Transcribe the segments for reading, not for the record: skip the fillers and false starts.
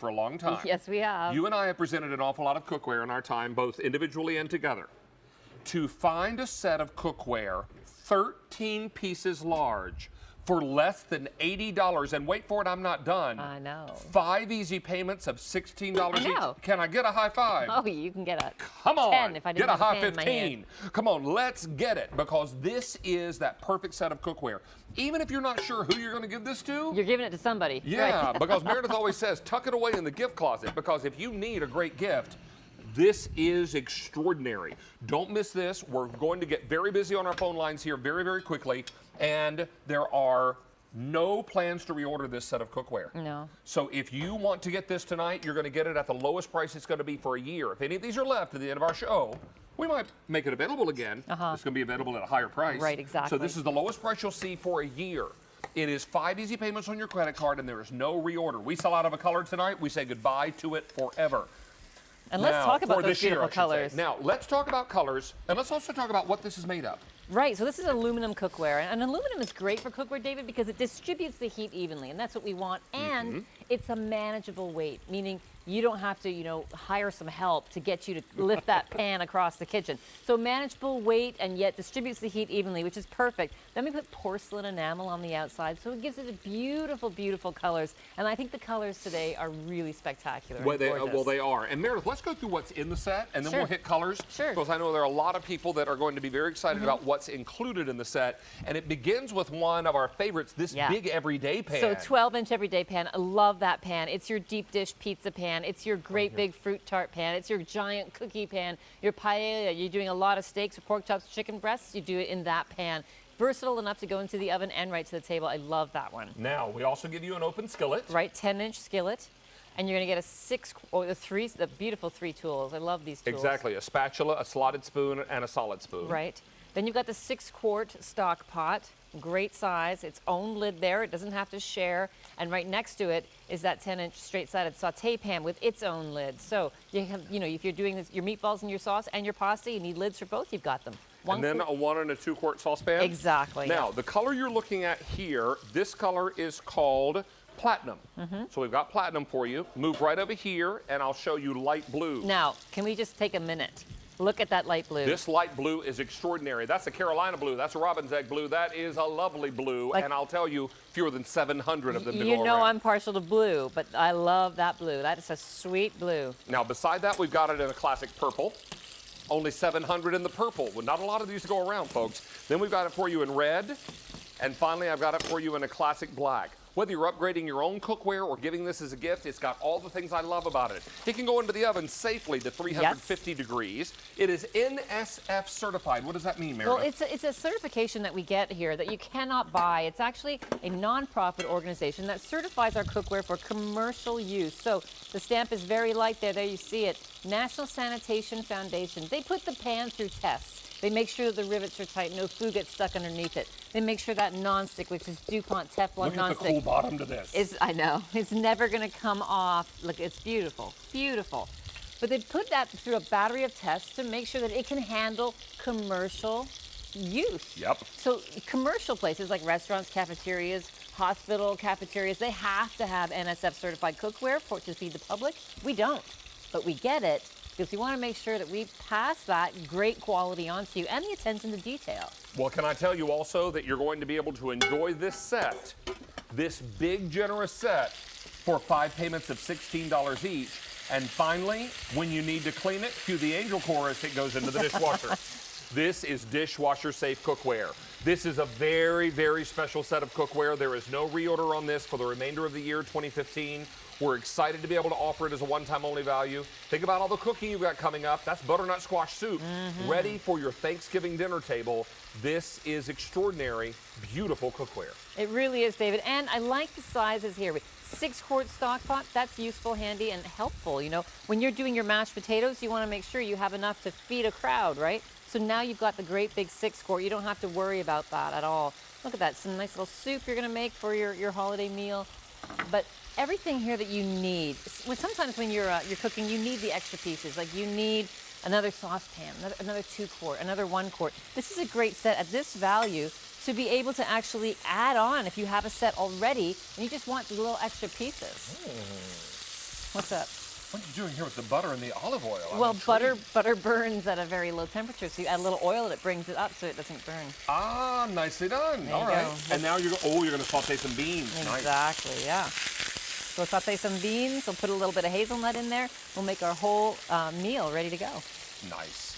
for a long time. Yes, we have. You and I have presented an awful lot of cookware in our time, both individually and together. To find a set of cookware, 13 pieces large, for less than $80, and wait for it, I'm not done. I know. 5 easy payments of $16 I know. each. Can I get a high five? Oh, you can get a Come on, 10 if I didn't get a have a high pen in my hand. 15. Come on, let's get it, because this is that perfect set of cookware. Even if you're not sure who you're going to give this to, You're giving it to somebody. yeah, Right. because Meredith always says, tuck it away in the gift closet, because if you need a great gift, this is extraordinary. Don't miss this. We're going to get very busy on our phone lines here very, very quickly, and there are no plans to reorder this set of cookware. No. So if you want to get this tonight, you're going to get it at the lowest price it's going to be for a year. If any of these are left at the end of our show, we might make it available again. It's going to be available at a higher price. Right, exactly. So this is the lowest price you'll see for a year. It is 5 easy payments on your credit card, and there is no reorder. We sell out of a color tonight. We say goodbye to it forever. And let's talk about those beautiful colors. Now, let's talk about colors, and let's also talk about what this is made of. Right, so this is aluminum cookware. And aluminum is great for cookware, David, because it distributes the heat evenly, and that's what we want. And it's a manageable weight, meaning you don't have to, you know, hire some help to get you to lift that pan across the kitchen. So manageable weight and yet distributes the heat evenly, which is perfect. Then we put porcelain enamel on the outside, so it gives it a beautiful, beautiful colors. And I think the colors today are really spectacular. Well, they are. And Meredith, let's go through what's in the set, and then we'll hit colors. Sure. Because I know there are a lot of people that are going to be very excited about what's included in the set. And it begins with one of our favorites, this big everyday pan. So 12-inch everyday pan. I love that pan. It's your deep dish pizza pan. It's your great big fruit tart pan. It's your giant cookie pan. Your paella. You're doing a lot of steaks or pork chops, chicken breasts. You do it in that pan. Versatile enough to go into the oven and right to the table. I love that one. Now, we also give you an open skillet. Right, 10-inch skillet. And you're going to get the beautiful 3 tools. I love these tools. Exactly. A spatula, a slotted spoon, and a solid spoon. Right. Then you've got the 6-quart stock pot. Great size, its own lid there. It doesn't have to share. And right next to it is that 10-inch straight-sided saute pan with its own lid. So you have, you know, if you're doing this, your meatballs and your sauce and your pasta, you need lids for both. You've got them. And then a 1 and a 2-quart saucepan. Exactly. Now, the color you're looking at here, this color is called platinum. So we've got platinum for you. Move right over here, and I'll show you light blue. Now, can we just take a minute? Look at that light blue. This light blue is extraordinary. That's a Carolina blue. That's a robin's egg blue. That is a lovely blue. And I'll tell you, fewer than 700 of them to go around. You know I'm partial to blue, but I love that blue. That is a sweet blue. Now, beside that, we've got it in a classic purple. Only 700 in the purple. Well, not a lot of these to go around, folks. Then we've got it for you in red. And finally, I've got it for you in a classic black. Whether you're upgrading your own cookware or giving this as a gift, it's got all the things I love about it. It can go into the oven safely to 350 degrees. It is NSF certified. What does that mean, Meredith? Well, it's a certification that we get here that you cannot buy. It's actually a nonprofit organization that certifies our cookware for commercial use. So the stamp is very light there. There you see it. National Sanitation Foundation. They put the pan through tests. They make sure that the rivets are tight, no food gets stuck underneath it. They make sure that nonstick, which is DuPont Teflon Look nonstick. at the cool bottom to this. I know. It's never going to come off. Look, it's beautiful. Beautiful. But they put that through a battery of tests to make sure that it can handle commercial use. Yep. So commercial places like restaurants, cafeterias, hospital cafeterias, they have to have NSF certified cookware for it to feed the public. We don't, but we get it because we want to make sure that we pass that great quality on to you and the attention to detail. Well, can I tell you also that you're going to be able to enjoy this set, this big, generous set, for 5 payments of $16 each. And finally, when you need to clean it, cue the angel chorus, it goes into the dishwasher. This is dishwasher safe cookware. This is a very, very special set of cookware. There is no reorder on this for the remainder of the year 2015. We're excited to be able to offer it as a one-time only value. Think about all the cooking you've got coming up. That's butternut squash soup, ready for your Thanksgiving dinner table. This is extraordinary, beautiful cookware. It really is, David. And I like the sizes here. 6-quart stock pot, that's useful, handy, and helpful. You know, when you're doing your mashed potatoes, you want to make sure you have enough to feed a crowd, right? So now you've got the great big 6-quart. You don't have to worry about that at all. Look at that, some nice little soup you're going to make for your holiday meal. But everything here that you need, sometimes when you're cooking, you need the extra pieces. Like you need another saucepan, another 2-quart, another 1-quart. This is a great set at this value to be able to actually add on if you have a set already and you just want the little extra pieces. What's up? What are you doing here with the butter and the olive oil? Well, butter burns at a very low temperature, so you add a little oil and it brings it up so it doesn't burn. Ah, nicely done. There All you right. go. And now you're going to saute some beans. Exactly, yeah. So saute some beans, we'll put a little bit of hazelnut in there. We'll make our whole meal ready to go. Nice.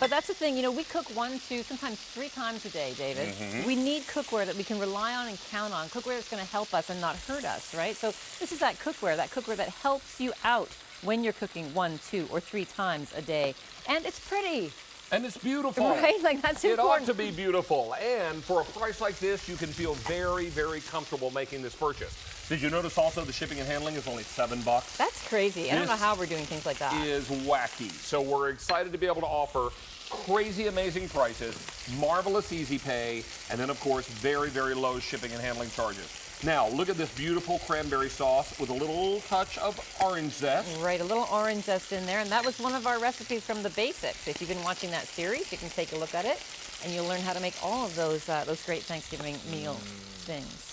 But that's the thing, you know, we cook 1, 2, sometimes 3 times a day, David. We need cookware that we can rely on and count on. Cookware that's going to help us and not hurt us, right? So this is that cookware that helps you out when you're cooking 1, 2, or 3 times a day. And it's pretty. And it's beautiful. Right? Like, that's It important. ought to be beautiful. And for a price like this, you can feel very, very comfortable making this purchase. Did you notice also the shipping and handling is only $7? That's crazy. I don't know how we're doing things like that. Is wacky. So we're excited to be able to offer crazy, amazing prices, marvelous easy pay, and then, of course, very, very low shipping and handling charges. Now, look at this beautiful cranberry sauce with a little touch of orange zest. Right, a little orange zest in there, and that was one of our recipes from the basics. If you've been watching that series, you can take a look at it, and you'll learn how to make all of those great Thanksgiving meal things.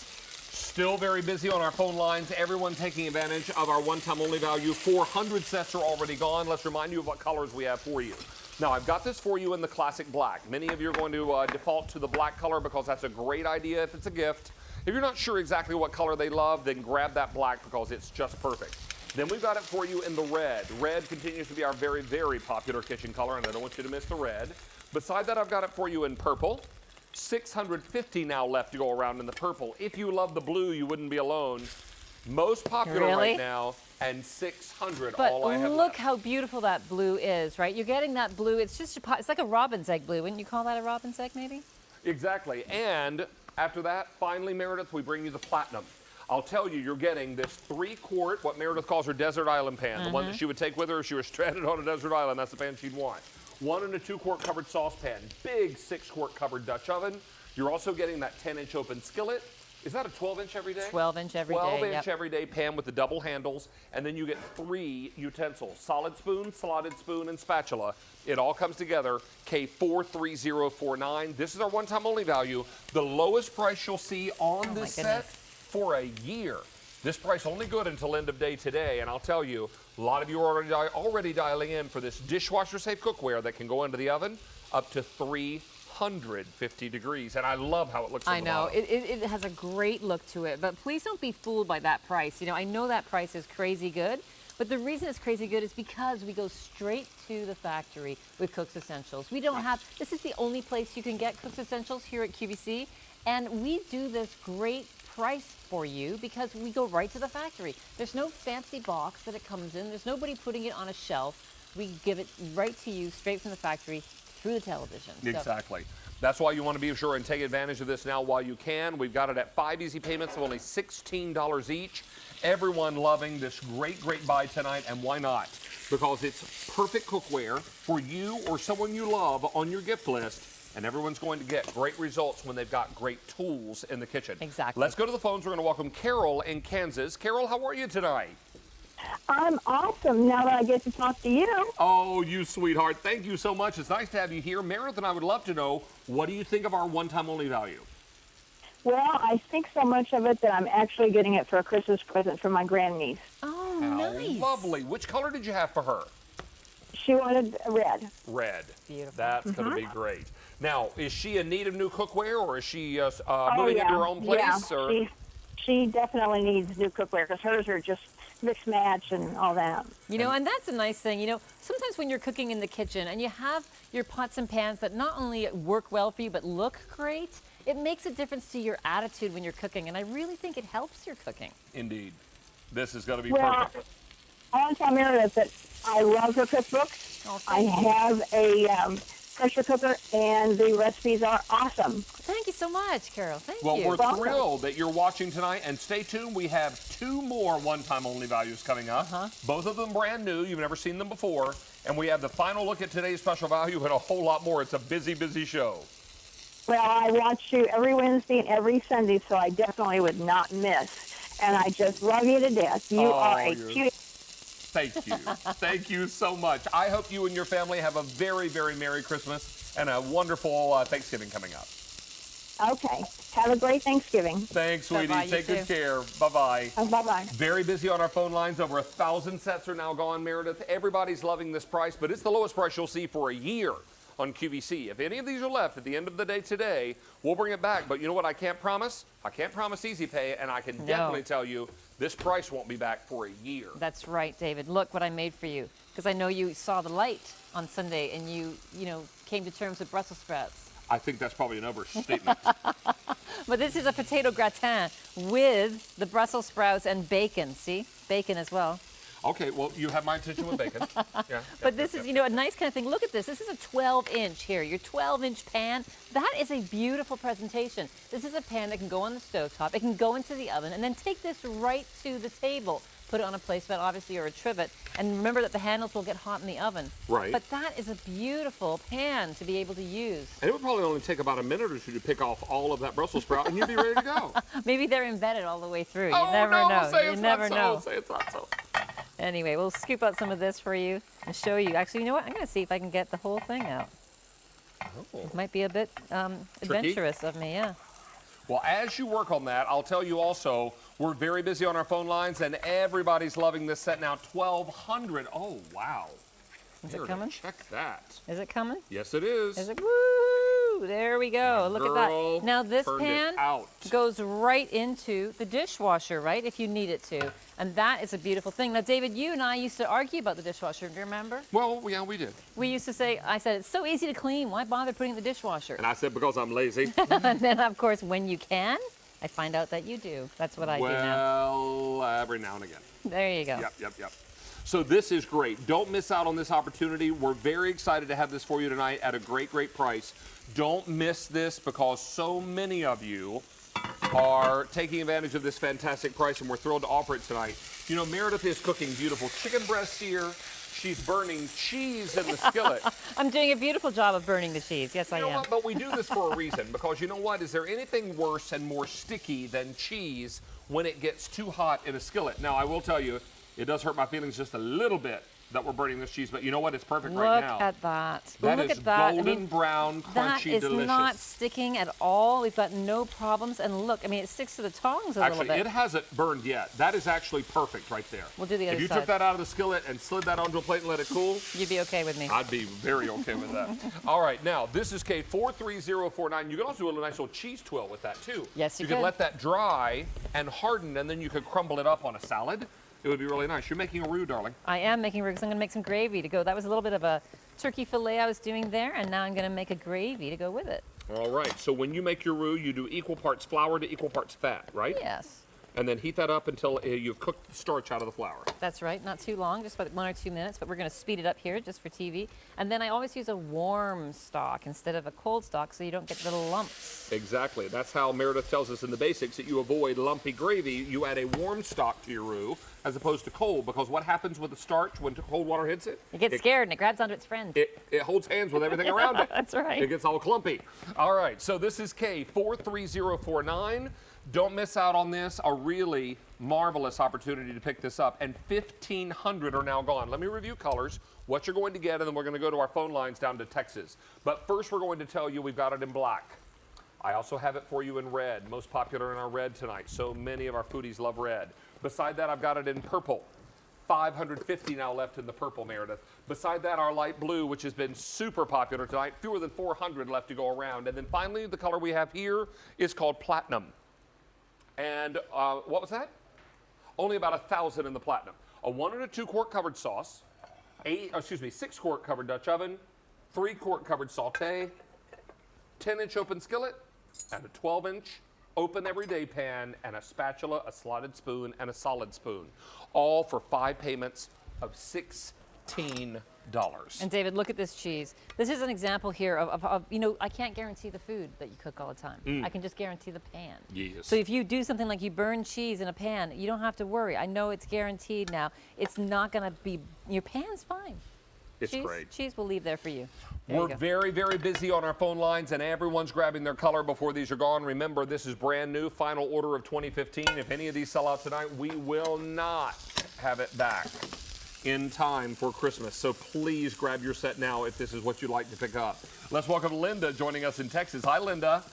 Still very busy on our phone lines. Everyone taking advantage of our one-time only value. 400 sets are already gone. Let's remind you of what colors we have for you. Now, I've got this for you in the classic black. Many of you are going to default to the black color because that's a great idea if it's a gift. If you're not sure exactly what color they love, then grab that black because it's just perfect. Then we've got it for you in the red. Red continues to be our very, very popular kitchen color, and I don't want you to miss the red. Beside that, I've got it for you in purple. 650 now left to go around in the purple. If you love the blue, you wouldn't be alone. Most popular right now, and 600 but all I have look left. how beautiful that blue is, right? You're getting that blue. It's just it's like a robin's egg blue. Wouldn't you call that a robin's egg, maybe? Exactly. And after that, finally, Meredith, we bring you the platinum. I'll tell you, you're getting this 3-quart, what Meredith calls her desert island pan, the one that she would take with her if she was stranded on a desert island. That's the pan she'd want. 1 and a 2-quart covered saucepan, big 6-quart covered Dutch oven. You're also getting that 10-inch open skillet. Is that a 12-inch every day? 12-inch every day. 12-inch everyday pan with the double handles, and then you get 3 utensils: solid spoon, slotted spoon, and spatula. It all comes together. K43049. This is our one-time only value. The lowest price you'll see on this set for a year. This price only good until end of day today, and I'll tell you, a lot of you are already dialing in for this dishwasher-safe cookware that can go into the oven up to 350 degrees, and I love how it looks. I know, it has a great look to it, but please don't be fooled by that price. You know, I know that price is crazy good, but the reason it's crazy good is because we go straight to the factory with Cooks Essentials. We don't have, this is the only place you can get Cooks Essentials here at QVC, and we do this great price for you because we go right to the factory. There's no fancy box that it comes in. There's nobody putting it on a shelf. We give it right to you straight from the factory through the television. Exactly. That's why you want to be sure and take advantage of this now while you can. We've got it at 5 easy payments of only $16 each. Everyone loving this great, great buy tonight, and why not? Because it's perfect cookware for you or someone you love on your gift list, and everyone's going to get great results when they've got great tools in the kitchen. Exactly. Let's go to the phones. We're going to welcome Carol in Kansas. Carol, how are you tonight? I'm awesome now that I get to talk to you. Oh, you sweetheart. Thank you so much. It's nice to have you here. Meredith and I would love to know, what do you think of our one-time only value? Well, I think so much of it that I'm actually getting it for a Christmas present for my grandniece. Oh, How nice. lovely. Which color did you have for her? She wanted red. Red. Beautiful. That's going to be great. Now, is she in need of new cookware, or is she moving Oh, yeah. into her own place? Yeah. Or? She definitely needs new cookware because hers are just mix match and all that. You know, and that's a nice thing. You know, sometimes when you're cooking in the kitchen and you have your pots and pans that not only work well for you but look great, it makes a difference to your attitude when you're cooking, and I really think it helps your cooking. Indeed. This is going to be Well, perfect. I want to tell Meredith that I love her cookbook. Oh, I have a pressure cooker, and the recipes are awesome. Thank you so much, Carol. Thank Well, you. we're Welcome. thrilled that you're watching tonight, and stay tuned. We have 2 more one-time only values coming up. Both of them brand new. You've never seen them before. And we have the final look at today's special value and a whole lot more. It's a busy, busy show. Well, I watch you every Wednesday and every Sunday, so I definitely would not miss. And I just love you to death. You are a cute. Thank you. Thank you so much. I hope you and your family have a very, very Merry Christmas and a wonderful Thanksgiving coming up. Okay. Have a great Thanksgiving. Thanks, sweetie. Bye-bye, you Take good too. care. Bye-bye. Bye-bye. Very busy on our phone lines. Over 1,000 sets are now gone, Meredith. Everybody's loving this price, but it's the lowest price you'll see for a year on QVC. If any of these are left at the end of the day today, we'll bring it back. But you know what I can't promise? I can't promise easy pay, and I can definitely tell you this price won't be back for a year. That's right, David. Look what I made for you. Because I know you saw the light on Sunday and you came to terms with Brussels sprouts. I think that's probably an overstatement. But this is a potato gratin with the Brussels sprouts and bacon. See? Bacon as well. Okay, well, you have my attention with bacon. Yeah, But this is, a nice kind of thing. Look at this. This is a 12-inch here. Your 12-inch pan. That is a beautiful presentation. This is a pan that can go on the stovetop. It can go into the oven and then take this right to the table. Put it on a placemat, obviously, or a trivet. And remember that the handles will get hot in the oven. Right. But that is a beautiful pan to be able to use. And it would probably only take about a minute or two to pick off all of that Brussels sprout, and you'd be ready to go. Maybe they're embedded all the way through. You Oh, never no, know. say You it's never not know. so. Say it's not so. Anyway, we'll scoop out some of this for you and show you. Actually, you know what? I'm going to see if I can get the whole thing out. Oh. It might be a bit adventurous of me, yeah. Well, as you work on that, I'll tell you also, we're very busy on our phone lines, and everybody's loving this set now. 1,200. Oh, wow. Is it Meredith, coming? Check that. Is it coming? Yes, it is. Is it? Woo! There we go. Look at Girl that. Now this turned it pan out. goes right into the dishwasher, right? If you need it to. And that is a beautiful thing. Now, David, you and I used to argue about the dishwasher. Do you remember? Well, yeah, we did. We used to say, I said, it's so easy to clean. Why bother putting it in the dishwasher? And I said, because I'm lazy. And then, of course, when you can, I find out that you do. That's what I do now. Well, every now and again. There you go. Yep. So this is great. Don't miss out on this opportunity. We're very excited to have this for you tonight at a great, great price. Don't miss this because so many of you are taking advantage of this fantastic price, and we're thrilled to offer it tonight. You know, Meredith is cooking beautiful chicken breasts here. She's burning cheese in the skillet. I'm doing a beautiful job of burning the cheese. Yes, I You know am. what? But we do this for a reason, because you know what? Is there anything worse and more sticky than cheese when it gets too hot in a skillet? Now, I will tell you, it does hurt my feelings just a little bit that we're burning this cheese, but you know what? It's perfect right now. Look at that. That Look is at that. golden brown, that crunchy, is delicious. not sticking at all. We've got no problems. And look, I mean, it sticks to the tongs a little Actually, bit. it hasn't burned yet. That is actually perfect right there. We'll do the other If you side. took that out of the skillet and slid that onto a plate and let it cool, You'd be okay with me. I'd be very okay with that. All right, now, this is K43049. You can also do a nice little cheese twirl with that, too. Yes, you can could. let that dry and harden, and then you could crumble it up on a salad. It would be really nice. You're making a roux, darling. I am making because I'm going to make some gravy to go. That was a little bit of a turkey fillet I was doing there, and now I'm going to make a gravy to go with it. All right, so when you make your roux, you do equal parts flour to equal parts fat, right? Yes. And then heat that up until you've cooked the starch out of the flour. That's right. Not too long, just about 1 or 2 minutes, but we're going to speed it up here just for TV. And then I always use a warm stock instead of a cold stock so you don't get little lumps. Exactly. That's how Meredith tells us in the basics that you avoid lumpy gravy. You add a warm stock to your roux as opposed to cold, because what happens with the starch when cold water hits it? It gets scared and it grabs onto its friends. It holds hands with everything around it. That's right. It gets all clumpy. All right, so this is K43049. Don't miss out on this. A really marvelous opportunity to pick this up. And 1,500 are now gone. Let me review colors, what you're going to get, and then we're going to go to our phone lines down to Texas. But first, we're going to tell you we've got it in black. I also have it for you in red, most popular in our red tonight. So many of our foodies love red. Beside that, I've got it in purple. 550 now left in the purple, Meredith. Beside that, our light blue, which has been super popular tonight. Fewer than 400 left to go around. And then finally, the color we have here is called platinum. And what was that? Only about 1,000 in the platinum. A 1 and a 2 quart covered sauce, 6 quart covered Dutch oven, 3 quart covered saute, 10-inch open skillet, and a 12-inch open everyday pan, and a spatula, a slotted spoon, and a solid spoon. All for 5 payments of $16. And David, look at this cheese. This is an example here of I can't guarantee the food that you cook all the time. I can just guarantee the pan. Yes. So if you do something like you burn cheese in a pan, you don't have to worry. I know it's guaranteed now. It's not going to be, your pan's fine. It's great. Cheese will leave there for you. There you We're go. very, very busy on our phone lines, and everyone's grabbing their color before these are gone. Remember, this is brand new, final order of 2015. If any of these sell out tonight, we will not have it back in time for Christmas. So please grab your set now if this is what you'd like to pick up. Let's welcome Linda joining us in Texas. Hi, Linda.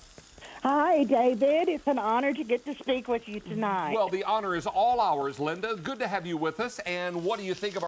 Hi, David. It's an honor to get to speak with you tonight. Well, the honor is all ours, Linda. Good to have you with us. And what do you think of our